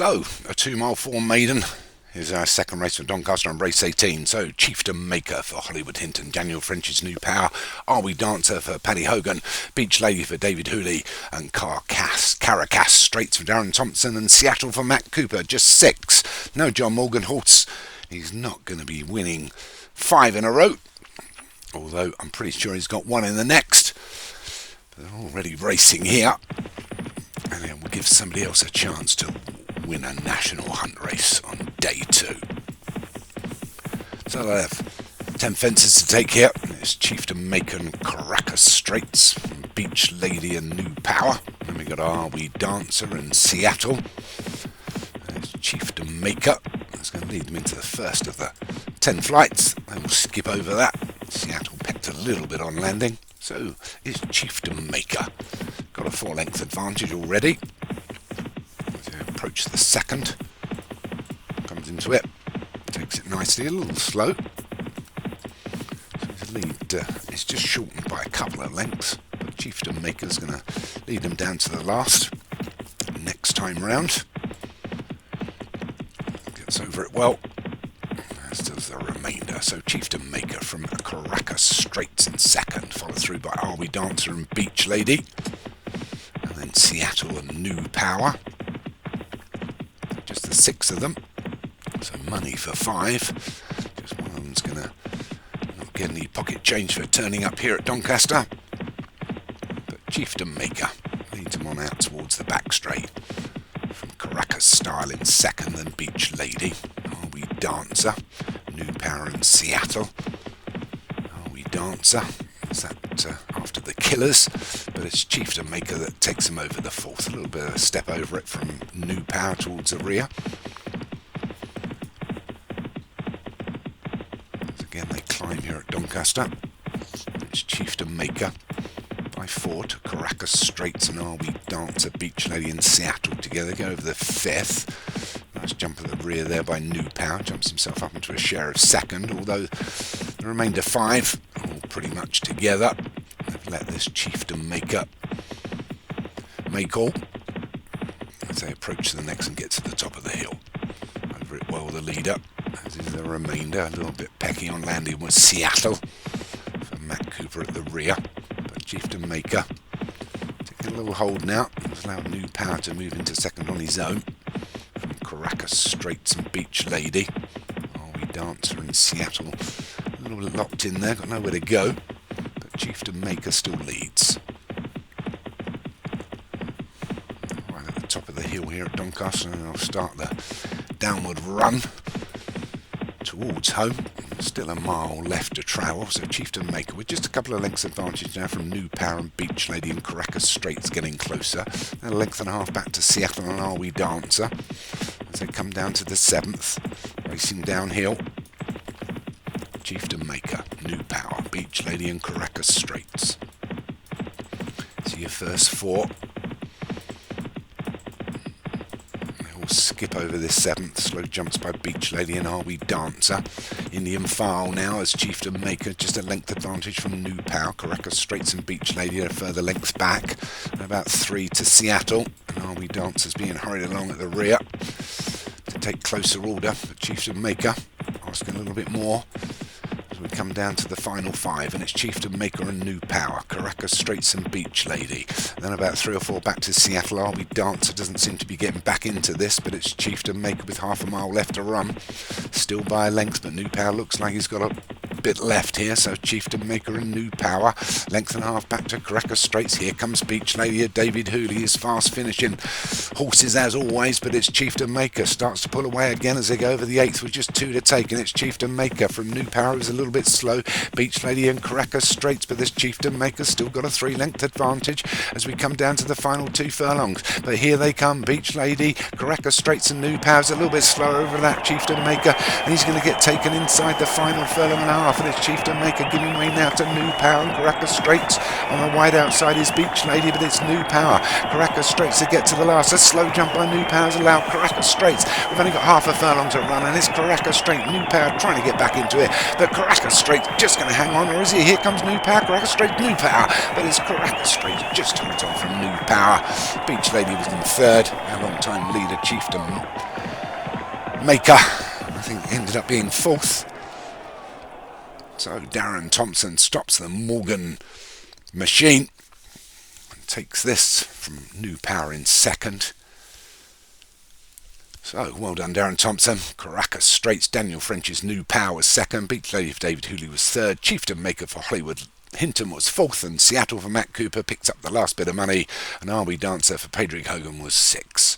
So, a 2 mile form maiden is our second race for Doncaster on race 18. So, Chieftain Maker for Hollywood Hinton, Daniel French's New Power, Are We Dancer for Paddy Hogan, Beach Lady for David Hooley, and Caracas Straits for Darren Thompson, and Seattle for Matt Cooper. Just 6. No John Morgan horse. He's not going to be winning 5 in a row, although I'm pretty sure he's got 1 in the next. They're already racing here, and then we'll give somebody else a chance to win a national hunt race on day 2. So I have 10 fences to take here. It's Chieftain Maker and Caracas Straits, Beach Lady and New Power. Then we got Are We Dancer and Seattle. There's Chieftain Maker. That's going to lead them into the first of the 10 flights. Then we'll skip over that. Seattle pecked a little bit on landing. So is Chieftain Maker. Got a 4-length advantage already. Approach the second, comes into it, takes it nicely, a little slow, so his lead is just shortened by a couple of lengths, but Chieftain Maker's going to lead them down to the last next time round. Gets over it well, as does the remainder. So Chieftain Maker from Caracas Straits in second, followed through by Are We Dancer and Beach Lady, and then Seattle and New Power. Just the 6 of them, so money for 5. Just one of them's going to not get any pocket change for turning up here at Doncaster. But Chieftain Maker leads them on out towards the back straight. From Caracas Style in second, then Beach Lady. Are We Dancer, New Power in Seattle. Are We Dancer, is that after the Killers, but it's Chieftain Maker that takes them over the 4th. A little bit of a step over it from New Power towards the rear. As again they climb here at Doncaster. It's Chieftain Maker by 4 to Caracas Straits and Are We Dancer, Beach Lady and Seattle together. Go over the 5th. Nice jump at the rear there by New Power. Jumps himself up into a share of 2nd, although the remainder 5 all pretty much together. They've let this Chieftain Maker make all as they approach the next and get to the top of the hill. Over it well the leader, as is the remainder. A little bit pecky on landing was Seattle for Matt Cooper at the rear, but Chieftain Maker taking a little hold now. He's allowed New Power to move into second on his own. From Caracas Straits and Beach Lady, Are We Dancer in Seattle, a little bit locked in there, got nowhere to go, but Chieftain Maker still leads. Right at the top of the hill here at Doncaster, and I'll start the downward run towards home. Still a mile left to travel, so Chieftain Maker with just a couple of lengths advantage now from New Power and Beach Lady and Caracas Straits getting closer. And a length and a half back to Seattle and Are We Dancer as they come down to the 7th, racing downhill. Chieftain Maker, New Power, Beach Lady and Caracas Straits. So your first 4. We'll skip over this 7th. Slow jumps by Beach Lady and Are We Dancer. Indian File now as Chieftain Maker, just a length advantage from New Power. Caracas Straits and Beach Lady are further lengths back. And about 3 to Seattle. And Are We Dancer's being hurried along at the rear to take closer order. But Chieftain Maker asking a little bit more. We come down to the final 5, and it's Chieftain Maker and New Power, Caracas Straits and Beach Lady. Then about 3 or 4 back to Seattle. Are We Dancer doesn't seem to be getting back into this, but it's Chieftain Maker with half a mile left to run. Still by a length, but New Power looks like he's got a bit left here, so Chieftain Maker and New Power. Length and a half back to Caracas Straits. Here comes Beach Lady. David Hooley is fast finishing horses as always, but it's Chieftain Maker. Starts to pull away again as they go over the 8th with just 2 to take, and it's Chieftain Maker from New Power, who's a little bit slow. Beach Lady and Caracas Straits, but this Chieftain Maker's still got a 3-length advantage as we come down to the final 2 furlongs. But here they come, Beach Lady, Caracas Straits and New Power's a little bit slower over that Chieftain Maker, and he's going to get taken inside the final furlong and a half. half, and it's Chieftain Maker giving way now to New Power, and Caracas Straits on the wide outside is Beach Lady, but it's New Power. Caracas Straits to get to the last. A slow jump by New Power's allowed. Caracas Straits, we've only got half a furlong to run, and it's Caracas Straits. New Power trying to get back into it, but Caracas Straits just going to hang on, or is he? Here comes New Power. Caracas Straits, New Power, but it's Caracas Straits just holds on from New Power. Beach Lady was in third. Our long-time leader, Chieftain Maker, I think, ended up being fourth. So Darren Thompson stops the Morgan machine and takes this from New Power in second. So well done, Darren Thompson. Caracas Straits, Daniel French's New Power was second. Beach Lady for David Hooley was third. Chieftain Maker for Hollywood Hinton was fourth, and Seattle for Matt Cooper picked up the last bit of money, and Are We Dancer for Pedro Hogan was sixth.